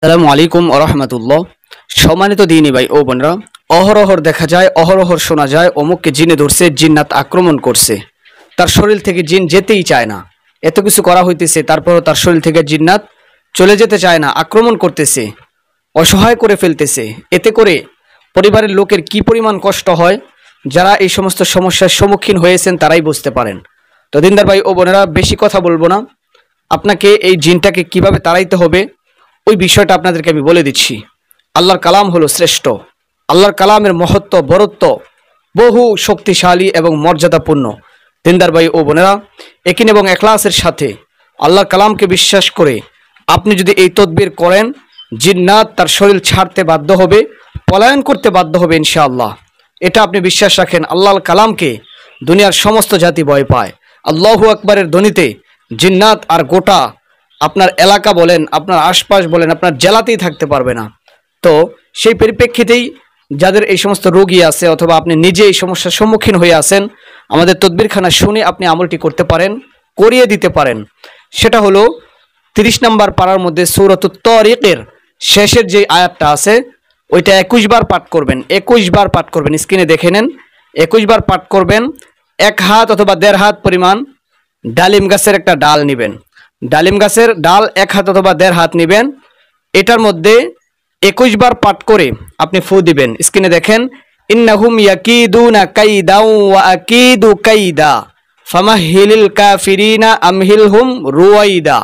আসসালামু আলাইকুম ওয়া রাহমাতুল্লাহ। সম্মানিত দিনী ভাই ও বোনরা, অহরহর দেখা যায়, অহরহর শোনা যায় অমুককে জিনে ধরছে, জিন্নাত আক্রমণ করছে, তার শরীর থেকে জিন যেতেই চায় না। এত কিছু করা হইতেছে, তারপরও তার শরীর থেকে জিন্নাত চলে যেতে চায় না, আক্রমণ করতেছে, অসহায় করে ফেলতেছে। এতে করে পরিবারের লোকের কি পরিমাণ কষ্ট হয়, যারা এই সমস্ত সমস্যার সম্মুখীন হয়েছেন তারাই বুঝতে পারেন। তো দিনদার ভাই ও বোনেরা, বেশি কথা বলবো না, আপনাকে এই জিনটাকে কিভাবে তাড়াইতে হবে ওই বিষয়টা আপনাদেরকে আমি বলে দিচ্ছি। আল্লাহর কালাম হলো শ্রেষ্ঠ। আল্লাহর কালামের মহত্ব, বরত্ব বহু শক্তিশালী এবং মর্যাদাপূর্ণ। দিনদার ভাই ও বোনেরা, একিন এবং এখলাসের সাথে আল্লাহর কালামকে বিশ্বাস করে আপনি যদি এই তদবির করেন, জিন্নাত তার শরীর ছাড়তে বাধ্য হবে, পলায়ন করতে বাধ্য হবে ইনশাআল্লাহ। এটা আপনি বিশ্বাস রাখেন। আল্লাহর কালামকে দুনিয়ার সমস্ত জাতি ভয় পায়। আল্লাহু আকবারের ধ্বনিতে জিন্নাত আর গোটা আপনার এলাকা বলেন, আপনার আশপাশ বলেন, আপনার জেলাতেই থাকতে পারবে না। তো সেই পরিপ্রেক্ষিতেই যাদের এই সমস্ত রোগী আছে অথবা আপনি নিজে এই সমস্যার সম্মুখীন হয়ে আছেন, আমাদের তদবিরখানা শুনে আপনি আমলটি করতে পারেন, করিয়ে দিতে পারেন। সেটা হলো 30 নম্বর পারার মধ্যে সূরাতুত তারিকের শেষের যে আয়াতটা আছে ওইটা 21 বার পাঠ করবেন। 21 বার পাঠ করবেন, স্ক্রিনে দেখে নেন। 21 বার পাঠ করবেন। 1 হাত অথবা 1.5 হাত পরিমাণ ডালিম গাছের একটা ডাল নেবেন। ডালিম গাছের ডাল 1 হাত অথবা 1.5 হাত নেবেন। এটার মধ্যে 21 বার পাঠ করে আপনি ফু দিবেন। স্ক্রিনে দেখেন, ইন্নাহুম ইয়াকিদুনা কাইদা ওয়া আকিদু কাইদা ফামাহিলিল কাফিরিনা আমহিলহুম রুয়াইদা।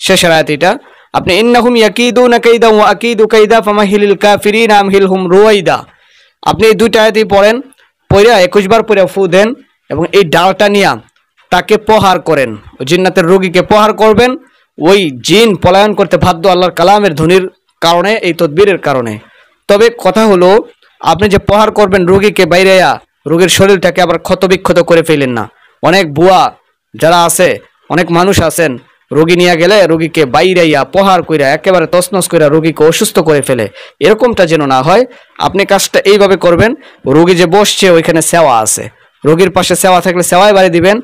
শেষের আয়াত এটা। আপনি ইন্নাহুম ইয়াকিদুনা কাইদা ওয়া আকিদু কাইদা ফামাহিলিল কাফিরিনা আমহিলহুম রুয়াইদা, আপনি এই দুইটা আয়াতই পড়েন, পড়ে 21 বার পড়ে ফু দেন এবং এই ডালটা নিয়ে তাকে প্রহার করেন। ওই জিন্নাতের রোগীকে প্রহার করবেন। ওই জিন পলায়ন করতে বাধ্য আল্লাহর কালামের ধ্বনির কারণে, এই তদবিরের কারণে। তবে কথা হলো, আপনি যে প্রহার করবেন রোগীকে, বাইরে রোগীর শরীরটাকে আবার ক্ষতবিক্ষত করে ফেলেন না। অনেক বুয়া যারা আছে, অনেক মানুষ আছেন, রোগী নিয়ে গেলে রোগীকে বাইরাইয়া প্রহার কইরা একেবারে তছনছ কইরা রোগীকে অসুস্থ করে ফেলে। এরকমটা যেন না হয়, আপনি কাজটা এইভাবে করবেন। রোগী যে বসছে ওইখানে সেওয়া আছে, রোগীর পাশে সেওয়া থাকলে সেওয়াই বাড়ি দিবেন।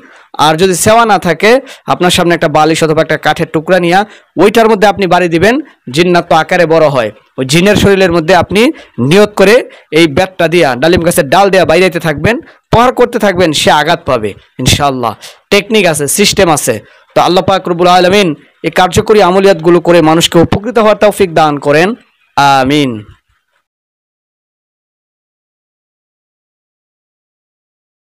আর যদি সেওয়া না থাকে, আপনার সামনে একটা বালিশ অথবা একটা কাঠের টুকরা নিয়ে ওইটার মধ্যে আপনি বাড়ি দিবেন। জিন্নাত তো আকারে বড় হয়, ওই জিনের শরীরের মধ্যে আপনি নিয়ত করে এই ব্যাটটা দিয়া, ডালিম গাছের ডাল দিয়া বাইরাইতে থাকবেন, প্রহার করতে থাকবেন, সে আঘাত পাবে ইনশাআল্লাহ। টেকনিক আছে, সিস্টেম আছে। তো আল্লাহ পাক রব্বুল আলামিন এই কার্যকরী আমলিয়াতগুলো করে মানুষকে উপকৃত হওয়ার তৌফিক দান করেন। আমিন।